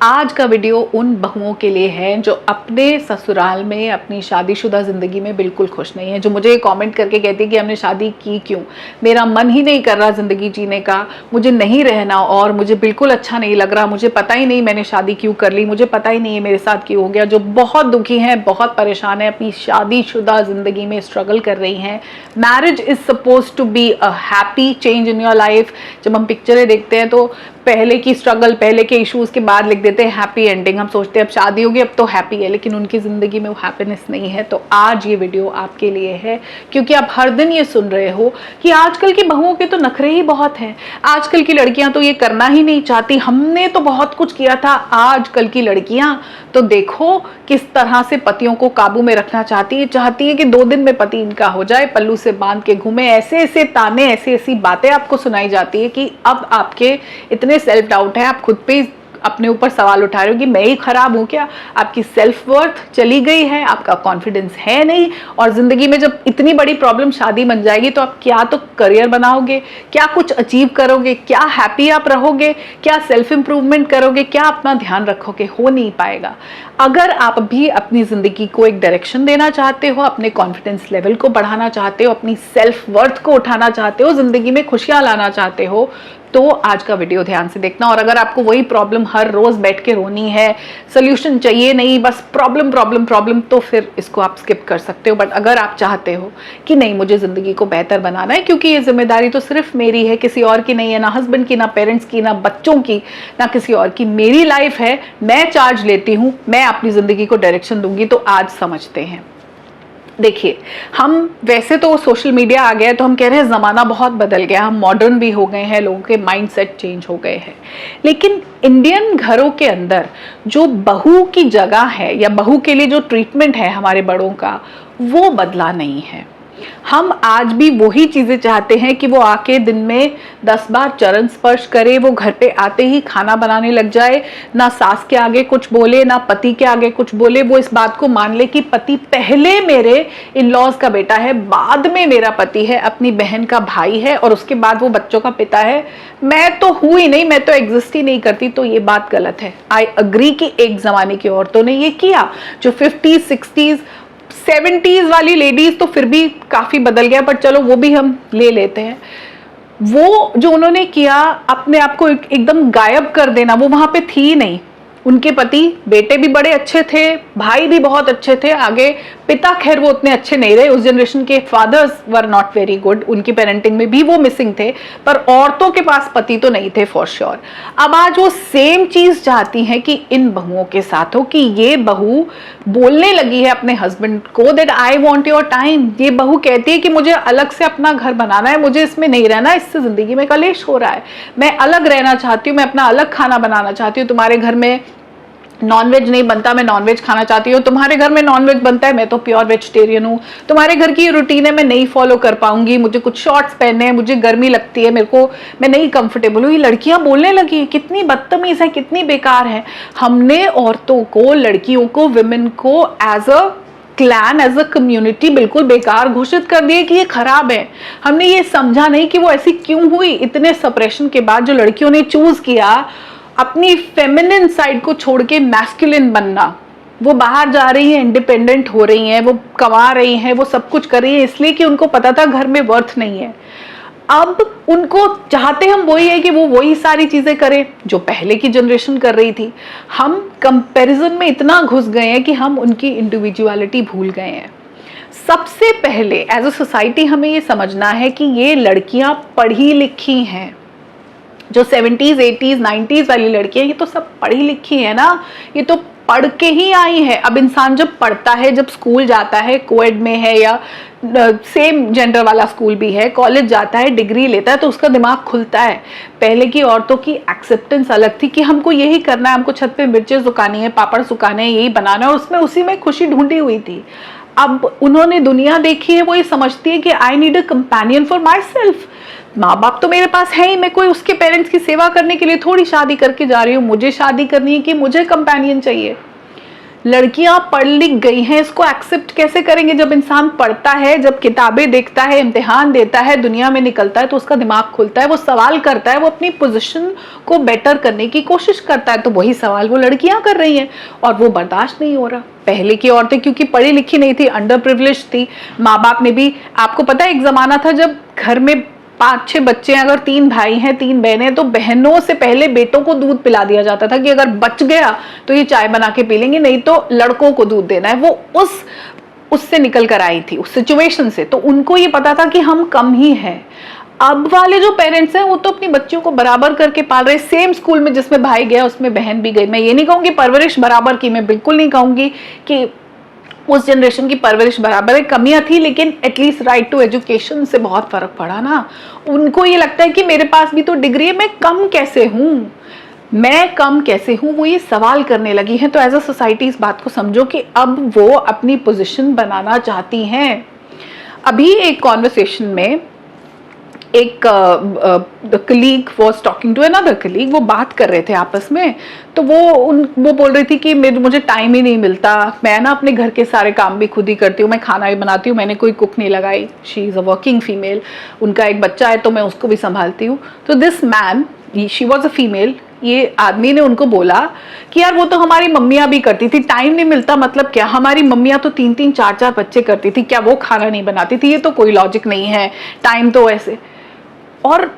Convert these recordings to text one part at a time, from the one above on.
आज का वीडियो उन बहुओं के लिए है जो अपने ससुराल में अपनी शादीशुदा ज़िंदगी में बिल्कुल खुश नहीं है, जो मुझे कमेंट करके कहती है कि हमने शादी की क्यों, मेरा मन ही नहीं कर रहा ज़िंदगी जीने का, मुझे नहीं रहना और मुझे बिल्कुल अच्छा नहीं लग रहा, मुझे पता ही नहीं मैंने शादी क्यों कर ली, मुझे पता ही नहीं है मेरे साथ क्यों हो गया। जो बहुत दुखी हैं, बहुत परेशान है, अपनी शादीशुदा ज़िंदगी में स्ट्रगल कर रही हैं। Marriage is suppose to be a happy change in your life. जब हम पिक्चरें देखते हैं तो पहले की स्ट्रगल, पहले के इश्यूज के बाद लिख देते हैं हैप्पी एंडिंग। हम सोचते हैं अब शादी होगी अब तो हैप्पी है, लेकिन उनकी ज़िंदगी में वो हैप्पीनेस नहीं है। तो आज ये वीडियो आपके लिए है, क्योंकि आप हर दिन ये सुन रहे हो कि आजकल की बहुओं के तो नखरे ही बहुत हैं, आजकल की लड़कियां तो ये करना ही नहीं चाहती, हमने तो बहुत कुछ किया था, आजकल की लड़कियां तो देखो किस तरह से पतियों को काबू में रखना चाहती है कि 2 दिन में पति इनका हो जाए, पल्लू से बांध के घूमे। ऐसे ऐसे ताने, ऐसी ऐसी बातें आपको सुनाई जाती है कि अब आपके इतने सेल्फ डाउट है, आप खुद पे अपने ऊपर सवाल उठा रहे हो कि मैं ही खराब हूं क्या, आपकी सेल्फ वर्थ चली गई है, आपका कॉन्फिडेंस है नहीं। और जिंदगी में जब इतनी बड़ी प्रॉब्लम शादी बन जाएगी तो आप क्या तो करियर बनाओगे, क्या कुछ अचीव करोगे, क्या हैप्पी आप रहोगे, क्या सेल्फ इंप्रूवमेंट करोगे, क्या अपना ध्यान रखोगे? हो नहीं पाएगा। अगर आप भी अपनी जिंदगी को एक डायरेक्शन देना चाहते हो, अपने कॉन्फिडेंस लेवल को बढ़ाना चाहते हो, अपनी सेल्फ वर्थ को उठाना चाहते हो, जिंदगी में खुशियां लाना चाहते हो, तो आज का वीडियो ध्यान से देखना। और अगर आपको वही प्रॉब्लम हर रोज बैठ के रोनी है, सोल्यूशन चाहिए नहीं, बस प्रॉब्लम प्रॉब्लम प्रॉब्लम, तो फिर इसको आप स्किप कर सकते हो। बट अगर आप चाहते हो कि नहीं मुझे जिंदगी को बेहतर बनाना है, क्योंकि ये जिम्मेदारी तो सिर्फ मेरी है, किसी और की नहीं है, ना हस्बैंड की, ना पेरेंट्स की, ना बच्चों की, ना किसी और की, मेरी लाइफ है, मैं चार्ज लेती हूँ, मैं अपनी जिंदगी को डायरेक्शन दूंगी। तो आज समझते हैं। देखिए, हम वैसे तो सोशल मीडिया आ गया है तो हम कह रहे हैं ज़माना बहुत बदल गया, हम मॉडर्न भी हो गए हैं, लोगों के माइंडसेट चेंज हो गए हैं, लेकिन इंडियन घरों के अंदर जो बहू की जगह है या बहू के लिए जो ट्रीटमेंट है हमारे बड़ों का, वो बदला नहीं है। हम आज भी वही चीजें चाहते हैं कि वो आके दिन में 10 बार चरण स्पर्श करे, वो घर पे आते ही खाना बनाने लग जाए, ना सास के आगे कुछ बोले, ना पति के आगे कुछ बोले, वो इस बात को मान ले कि पति पहले मेरे इन लॉज का बेटा है, बाद में मेरा पति है, अपनी बहन का भाई है, और उसके बाद वो बच्चों का पिता है, मैं तो हूं ही नहीं, मैं तो एग्जिस्ट ही नहीं करती। तो ये बात गलत है। आई अग्री कि एक जमाने की औरतों ने ये किया, जो 50s 60s 70s वाली लेडीज तो फिर भी काफी बदल गया, पर चलो वो भी हम ले लेते हैं। वो जो उन्होंने किया, अपने आप को एकदम गायब कर देना, वो वहां पे थी ही नहीं। उनके पति, बेटे भी बड़े अच्छे थे, भाई भी बहुत अच्छे थे, आगे पिता खैर वो उतने अच्छे नहीं रहे, उस जनरेशन के fathers were not very good, उनकी पेरेंटिंग में भी वो मिसिंग थे, पर औरतों के पास पति तो नहीं थे फॉर श्योर। अब आज वो सेम चीज चाहती हैं कि इन बहुओं के साथ हो, कि ये बहू बोलने लगी है अपने हस्बैंड को that I want your time. ये बहू कहती है कि मुझे अलग से अपना घर बनाना है, मुझे इसमें नहीं रहना, इससे जिंदगी में कलेश हो रहा है, मैं अलग रहना चाहती हूँ, मैं अपना अलग खाना बनाना चाहती हूँ, तुम्हारे घर में नॉनवेज नहीं बनता, मैं नॉनवेज खाना चाहती हूँ, तुम्हारे घर में नॉनवेज बनता है, मैं तो प्योर वेजिटेरियन हूँ, तुम्हारे घर की रूटीन है मैं नहीं फॉलो कर पाऊंगी, मुझे कुछ शॉर्ट्स पहनने हैं, मुझे गर्मी लगती है, मेरे को, मैं नहीं कंफर्टेबल हूँ। ये लड़कियां बोलने लगी हैं, कितनी बदतमीज है, कितनी बेकार है। हमने औरतों को, लड़कियों को, विमेन को as a clan, as a community बिल्कुल बेकार घोषित कर दिए कि ये खराब है। हमने ये समझा नहीं कि वो ऐसी क्यों हुई। इतने सप्रेशन के बाद जो लड़कियों ने चूज किया अपनी फेमिनिन साइड को छोड़ के मैस्कुलिन बनना, वो बाहर जा रही हैं, इंडिपेंडेंट हो रही हैं, वो कमा रही हैं, वो सब कुछ कर रही है, इसलिए कि उनको पता था घर में वर्थ नहीं है। अब उनको चाहते हम वही है कि वो वही सारी चीजें करें जो पहले की जनरेशन कर रही थी। हम कंपैरिजन में इतना घुस गए हैं कि हम उनकी इंडिविजुअलिटी भूल गए हैं। सबसे पहले एज अ सोसाइटी हमें ये समझना है कि ये लड़कियां पढ़ी लिखी हैं। जो 70s 80s 90s वाली लड़कियां, ये तो सब पढ़ी लिखी है ना, ये तो पढ़ के ही आई है। अब इंसान जब पढ़ता है, जब स्कूल जाता है, कोएड में है या सेम जेंडर वाला स्कूल भी है, कॉलेज जाता है, डिग्री लेता है, तो उसका दिमाग खुलता है। पहले की औरतों की एक्सेप्टेंस अलग थी कि हमको यही करना है, हमको छत पे मिर्चें सुखानी है, पापड़ सुखाने हैं, यही बनाना है, और उसमें उसी में खुशी ढूंढी हुई थी। अब उन्होंने दुनिया देखी है, वो ये समझती है कि I need a companion for my self. माँ बाप तो मेरे पास है ही, मैं कोई उसके पेरेंट्स की सेवा करने के लिए थोड़ी शादी करके जा रही हूँ, मुझे शादी करनी है कि मुझे कंपेनियन चाहिए। लड़कियां पढ़ लिख गई हैं, इसको एक्सेप्ट कैसे करेंगे? जब इंसान पढ़ता है, जब किताबें देखता है, इम्तिहान देता है, दुनिया में निकलता है, तो उसका दिमाग खुलता है, वो सवाल करता है, वो अपनी पोजीशन को बेटर करने की कोशिश करता है। तो वही सवाल वो लड़कियां कर रही हैं और वो बर्दाश्त नहीं हो रहा। पहले की औरतें क्योंकि पढ़ी लिखी नहीं थी, अंडर प्रिविलेज थी, माँ बाप ने भी, आपको पता है एक जमाना था जब घर में 5-6 बच्चे हैं, अगर 3 भाई हैं 3 बहनें, तो बहनों से पहले बेटों को दूध पिला दिया जाता था कि अगर बच गया तो ये चाय बना के पी लेंगे, नहीं तो लड़कों को दूध देना है। वो उससे निकल कर आई थी, उस सिचुएशन से, तो उनको ये पता था कि हम कम ही हैं। अब वाले जो पेरेंट्स हैं वो तो अपनी बच्चियों को बराबर करके पाल रहे। सेम स्कूल में जिसमें भाई गया उसमें बहन भी गई। मैं ये नहीं कहूंगी परवरिश बराबर की, मैं बिल्कुल नहीं कहूंगी कि उस जनरेशन की परवरिश बराबर है, कमियां थी, लेकिन एटलीस्ट राइट टू एजुकेशन से बहुत फर्क पड़ा ना। उनको ये लगता है कि मेरे पास भी तो डिग्री है, मैं कम कैसे हूं, मैं कम कैसे हूं, वो ये सवाल करने लगी हैं। तो एज अ सोसाइटी इस बात को समझो कि अब वो अपनी पोजीशन बनाना चाहती हैं। अभी एक कॉन्वर्सेशन में एक colleague was talking to another colleague, वो बात कर रहे थे आपस में, तो वो बोल रही थी कि मुझे टाइम ही नहीं मिलता, मैं ना अपने घर के सारे काम भी खुद ही करती हूँ, मैं खाना भी बनाती हूँ, मैंने कोई कुक नहीं लगाई। She is a working female, उनका एक बच्चा है तो मैं उसको भी संभालती हूँ। तो this man, she was a female, ये आदमी ने उनको बोला कि यार वो तो हमारी मम्मियाँ भी करती थी, टाइम नहीं मिलता मतलब क्या, हमारी मम्मियाँ तो 3-3 4-4 बच्चे करती थी, क्या वो खाना नहीं बनाती थी? ये तो कोई लॉजिक नहीं है, टाइम तो ऐसे। और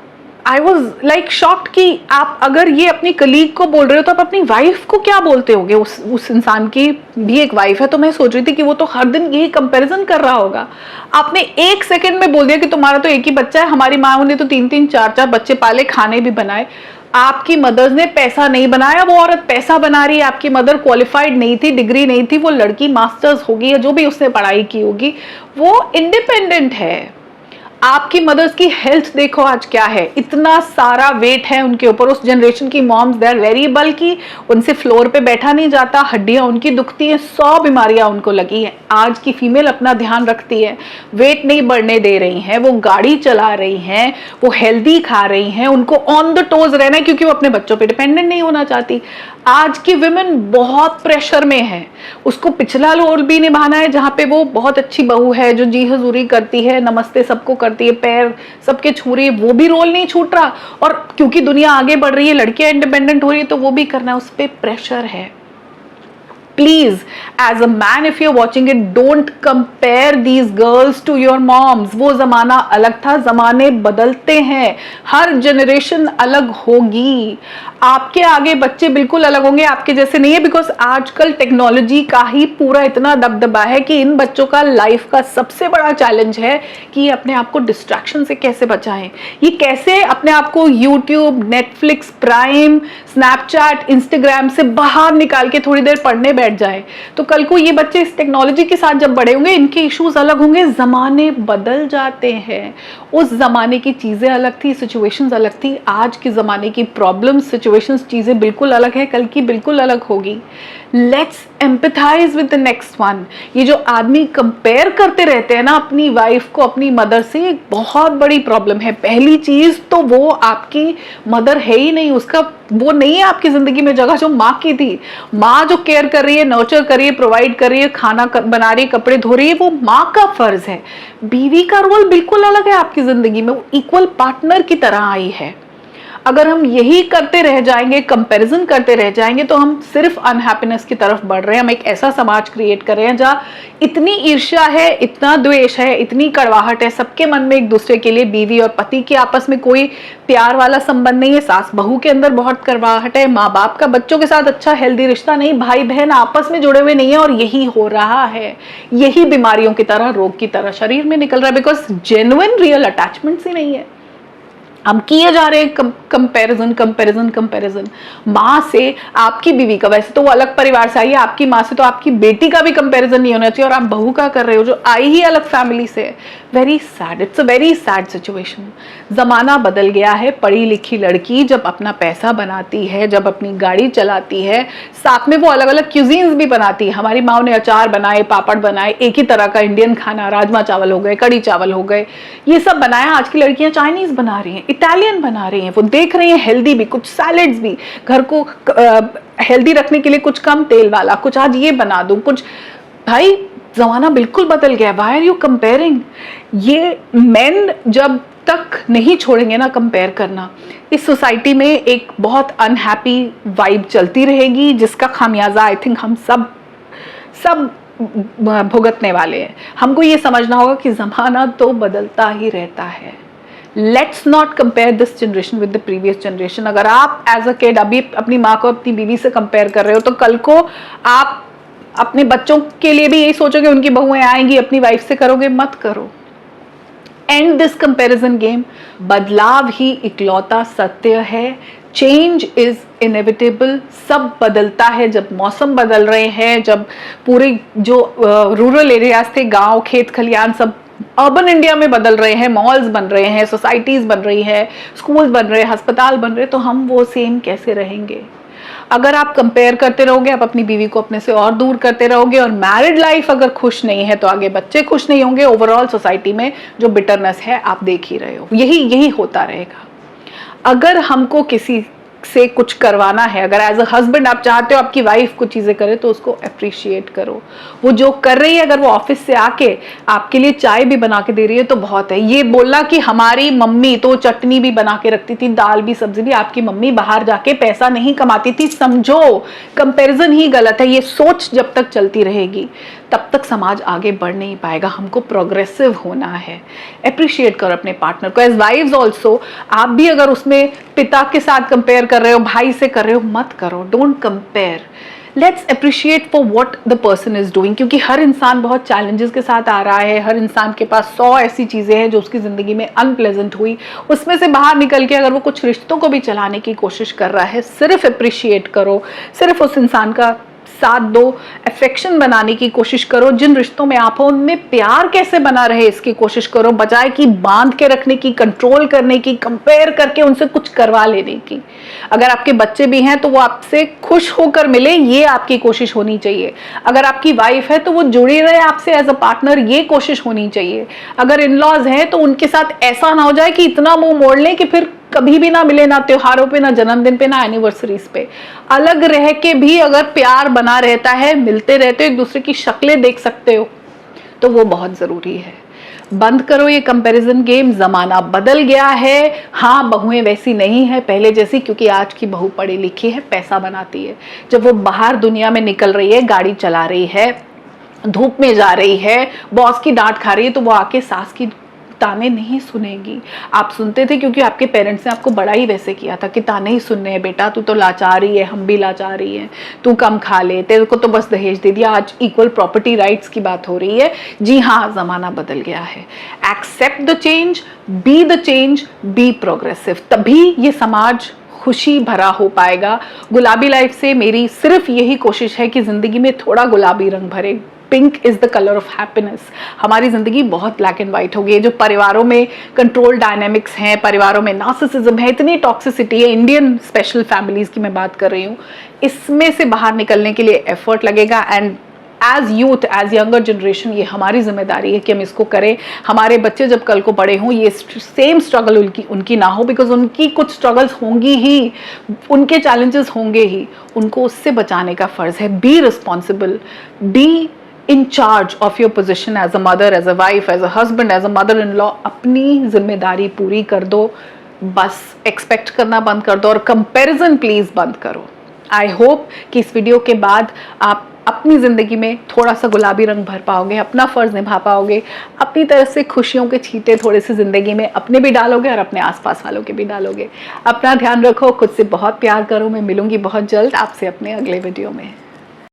आई वॉज लाइक शॉक्ड कि आप अगर ये अपनी कलीग को बोल रहे हो तो आप अपनी वाइफ को क्या बोलते होगे? उस इंसान की भी एक वाइफ है। तो मैं सोच रही थी कि वो तो हर दिन यही कंपैरिजन कर रहा होगा। आपने 1 सेकंड में बोल दिया कि तुम्हारा तो एक ही बच्चा है, हमारी माँ ने तो 3-3 4-4 बच्चे पाले, खाने भी बनाए। आपकी मदर्स ने पैसा नहीं बनाया, वो औरत पैसा बना रही है। आपकी मदर क्वालिफाइड नहीं थी, डिग्री नहीं थी, वो लड़की मास्टर्स होगी या जो भी उसने पढ़ाई की होगी, वो इंडिपेंडेंट है। आपकी मदर्स की हेल्थ देखो आज क्या है, इतना सारा वेट है उनके ऊपर। उस जनरेशन की moms they are very bulky, उनसे फ्लोर पे बैठा नहीं जाता, हड्डियां उनकी दुखती हैं, 100 बीमारियां उनको लगी हैं। आज की फीमेल अपना ध्यान रखती है, वेट नहीं बढ़ने दे रही हैं, वो गाड़ी चला रही हैं, वो हेल्दी खा रही हैं, उनको ऑन द टोज रहना है क्योंकि वो अपने बच्चों पे डिपेंडेंट नहीं होना चाहती। आज की विमेन बहुत प्रेशर में है, उसको पिछला रोल भी निभाना है जहाँ पे वो बहुत अच्छी बहू है जो जी हजूरी करती है, नमस्ते सबको करती है, पैर सबके छू रही है, वो भी रोल नहीं छूट रहा। और क्योंकि दुनिया आगे बढ़ रही है, लड़कियां इंडिपेंडेंट हो रही है, तो वो भी करना है, उस पर प्रेशर है। Please, as a man, if you're watching it, don't compare these girls to your moms. वो जमाना अलग था, जमाने बदलते हैं, हर जनरेशन अलग होगी। आपके आगे बच्चे बिल्कुल अलग होंगे, आपके जैसे नहीं है, बिकॉज आजकल टेक्नोलॉजी का ही पूरा इतना दबदबा है कि इन बच्चों का लाइफ का सबसे बड़ा चैलेंज है कि ये अपने आप को डिस्ट्रैक्शन से कैसे बचाएं, ये कैसे अपने आप को YouTube, Netflix, prime, Snapchat, Instagram से बाहर निकाल के थोड़ी देर पढ़ने बैठ जाए। तो कल को ये बच्चे इस टेक्नोलॉजी के साथ जब बड़े होंगे, इनके इश्यूज अलग होंगे, जमाने बदल जाते हैं। उस जमाने की चीजें अलग थी, सिचुएशंस अलग थी, आज के जमाने की प्रॉब्लम्स, सिचुएशंस, चीजें बिल्कुल अलग है, कल की बिल्कुल अलग होगी। Let's empathise with the next one. ये जो आदमी कंपेयर करते रहते हैं ना अपनी वाइफ को अपनी मदर से, एक बहुत बड़ी प्रॉब्लम है। पहली चीज तो वो आपकी मदर है ही नहीं, उसका वो नहीं है आपकी जिंदगी में जगह जो माँ की थी। माँ जो केयर कर रही है, नर्चर कर रही है, प्रोवाइड कर रही है, खाना बना रही है, कपड़े धो रही है, वो माँ का फर्ज है। बीवी का रोल बिल्कुल अलग है आपकी जिंदगी में, वो इक्वल पार्टनर की तरह आई है। अगर हम यही करते रह जाएंगे, कंपैरिजन करते रह जाएंगे, तो हम सिर्फ अनहैप्पीनेस की तरफ बढ़ रहे हैं। हम एक ऐसा समाज क्रिएट कर रहे हैं जहाँ इतनी ईर्ष्या है, इतना द्वेष है, इतनी कड़वाहट है, सबके मन में एक दूसरे के लिए, बीवी और पति के आपस में कोई प्यार वाला संबंध नहीं है, सास बहू के अंदर बहुत कड़वाहट है, माँ बाप का बच्चों के साथ अच्छा हेल्दी रिश्ता नहीं, भाई बहन आपस में जुड़े हुए नहीं है। और यही हो रहा है, यही बीमारियों की तरह, रोग की तरह शरीर में निकल रहा है, बिकॉज जेन्युइन रियल अटैचमेंट्स ही नहीं है। हम किए जा रहे हैं कंपैरिजन कंपैरिजन कंपैरिजन। माँ से आपकी बीवी का, वैसे तो वो अलग परिवार से आई है, आपकी माँ से तो आपकी बेटी का भी कंपैरिजन नहीं होना चाहिए, और आप बहू का कर रहे हो जो आई ही अलग फैमिली से। Very sad, it's a very sad situation. ज़माना बदल गया है। पढ़ी लिखी लड़की जब अपना पैसा बनाती है, जब अपनी गाड़ी चलाती है, साथ में वो अलग अलग क्यूजीन्स भी बनाती है। हमारी माँ ने अचार बनाए, पापड़ बनाए, एक ही तरह का इंडियन खाना, राजमा चावल हो गए, कड़ी चावल हो गए, ये सब बनाया। आज की लड़कियां चाइनीज़ बना रही हैं, इटालियन बना रही हैं, वो देख रही हैं हेल्दी भी, कुछ सैलेड्स भी, घर को हेल्दी रखने के लिए कुछ कम तेल वाला, कुछ आज ये बना दूँ, कुछ। भाई ज़माना बिल्कुल बदल गया। Why are you comparing? ये मेन जब तक नहीं छोड़ेंगे ना कंपेयर करना, इस सोसाइटी में एक बहुत अनहैप्पी वाइब चलती रहेगी, जिसका खामियाजा आई थिंक हम सब भुगतने वाले हैं। हमको ये समझना होगा कि ज़माना तो बदलता ही रहता है। Let's not compare this generation with the previous generation. अगर आप एज अ किड अभी अपनी माँ को अपनी बीवी से कंपेयर कर रहे हो, तो कल को आप अपने बच्चों के लिए भी यही सोचोगे उनकी बहुएं आएंगी, अपनी वाइफ से करोगे, मत करो। And this comparison game. बदलाव ही इकलौता सत्य है। Change is inevitable. सब बदलता है। जब मौसम बदल रहे हैं, जब पूरे जो रूरल एरियाज थे, गांव, खेत खलियान, सब अर्बन इंडिया में बदल रहे हैं, मॉल्स बन रहे हैं, सोसाइटीज बन रही है, स्कूल्स बन रहे हैं, अस्पताल बन रहे हैं, तो हम वो सेम कैसे रहेंगे? अगर आप कंपेयर करते रहोगे, आप अपनी बीवी को अपने से और दूर करते रहोगे, और मैरिड लाइफ अगर खुश नहीं है तो आगे बच्चे खुश नहीं होंगे। ओवरऑल सोसाइटी में जो बिटरनेस है आप देख ही रहे हो, यही होता रहेगा। अगर हमको किसी से कुछ करवाना है, अगर एज अ हस्बैंड आप चाहते हो आपकी वाइफ कुछ चीज़ें करे, तो उसको अप्रिशिएट करो। वो जो कर रही है, अगर वो ऑफिस से आके आपके लिए चाय भी बना के दे रही है तो बहुत है। ये बोलना कि हमारी मम्मी तो चटनी भी बना के रखती थी, दाल भी, सब्जी भी, आपकी मम्मी बाहर जाके पैसा नहीं कमाती थी, समझो कंपैरिजन ही गलत है। ये सोच जब तक चलती रहेगी तब तक समाज आगे बढ़ नहीं पाएगा। हमको प्रोग्रेसिव होना है। अप्रिशिएट करो अपने पार्टनर को। एज वाइव्स ऑल्सो, आप भी अगर उसमें पिता के साथ कंपेयर कर रहे हो, भाई से कर रहे हो, मत करो। Don't compare. Let's appreciate for what the person is doing, क्योंकि हर इंसान बहुत चैलेंजेस के साथ आ रहा है। हर इंसान के पास 100 ऐसी चीज़ें हैं जो उसकी ज़िंदगी में अनप्लेजेंट हुई, उसमें से बाहर निकल के अगर वो कुछ रिश्तों को भी चलाने की कोशिश कर रहा है, सिर्फ अप्रिशिएट करो, सिर्फ उस इंसान का साथ दो, अफेक्शन बनाने की कोशिश करो। जिन रिश्तों में आप हो उनमें प्यार कैसे बना रहे इसकी कोशिश करो, बजाय कि बांध के रखने की, कंट्रोल करने की, कंपेयर करके उनसे कुछ करवा लेने की। अगर आपके बच्चे भी हैं तो वो आपसे खुश होकर मिले, ये आपकी कोशिश होनी चाहिए। अगर आपकी वाइफ है तो वो जुड़ी रहे आपसे एज अ पार्टनर, ये कोशिश होनी चाहिए। अगर इन लॉज हैं तो उनके साथ ऐसा ना हो जाए कि इतना मुंह मोड़ लें कि फिर कभी भी ना मिले, ना त्योहारों पे, ना जन्मदिन पे, ना एनिवर्सरीज पे। अलग रह के भी अगर प्यार बना रहता है, मिलते रहते हो, एक दूसरे की शक्लें देख सकते हो, तो वो बहुत जरूरी है। बंद करो ये कंपैरिजन गेम। जमाना बदल गया है। हाँ, बहुएं वैसी नहीं है पहले जैसी, क्योंकि आज की बहू पढ़ी लिखी है, पैसा बनाती है। जब वो बाहर दुनिया में निकल रही है, गाड़ी चला रही है, धूप में जा रही है, बॉस की डांट खा रही है, तो वो आके सास की ताने नहीं सुनेगी। आप सुनते थे क्योंकि आपके पेरेंट्स ने आपको बड़ा ही वैसे किया था कि ताने ही सुनने हैं बेटा, तू तो लाचारी है, हम भी लाचारी हैं, तू कम खा ले, तेरे को तो बस दहेज दे दिया। आज इक्वल प्रॉपर्टी राइट्स की बात हो रही है। जी हाँ, जमाना बदल गया है। Accept the change, be the change, be progressive. तभी ये समाज खुशी भरा हो पाएगा। गुलाबी लाइफ से मेरी सिर्फ यही कोशिश है कि जिंदगी में थोड़ा गुलाबी रंग भरे। Pink is the colour of happiness. हमारी जिंदगी बहुत ब्लैक एंड व्हाइट हो गई है। जो परिवारों में कंट्रोल डायनेमिक्स हैं, परिवारों में नार्सिसिज्म है, इतनी टॉक्सिसिटी है, इंडियन स्पेशल फैमिलीज की मैं बात कर रही हूँ, इसमें से बाहर निकलने के लिए एफर्ट लगेगा। And as youth, as younger generation, ये हमारी जिम्मेदारी है कि हम इसको करें। हमारे बच्चे जब कल को बड़े हों, ये सेम स्ट्रगल उनकी ना हो, बिकॉज उनकी कुछ स्ट्रगल्स होंगी ही, उनके चैलेंजेस होंगे ही, उनको उससे बचाने का फर्ज है। Be responsible, be in charge of your position as a mother, as a wife, as a husband, as a mother-in-law। अपनी जिम्मेदारी पूरी कर दो, बस एक्सपेक्ट करना बंद कर दो, और कंपैरिजन प्लीज बंद करो। आई होप कि इस वीडियो के बाद आप अपनी जिंदगी में थोड़ा सा गुलाबी रंग भर पाओगे, अपना फर्ज निभा पाओगे, अपनी तरफ से खुशियों के छींटे थोड़े से जिंदगी में अपने भी डालोगे और अपने आसपास वालों के भी डालोगे। अपना ध्यान रखो, खुद से बहुत प्यार करो। मैं मिलूंगी बहुत जल्द आपसे अपने अगले वीडियो में।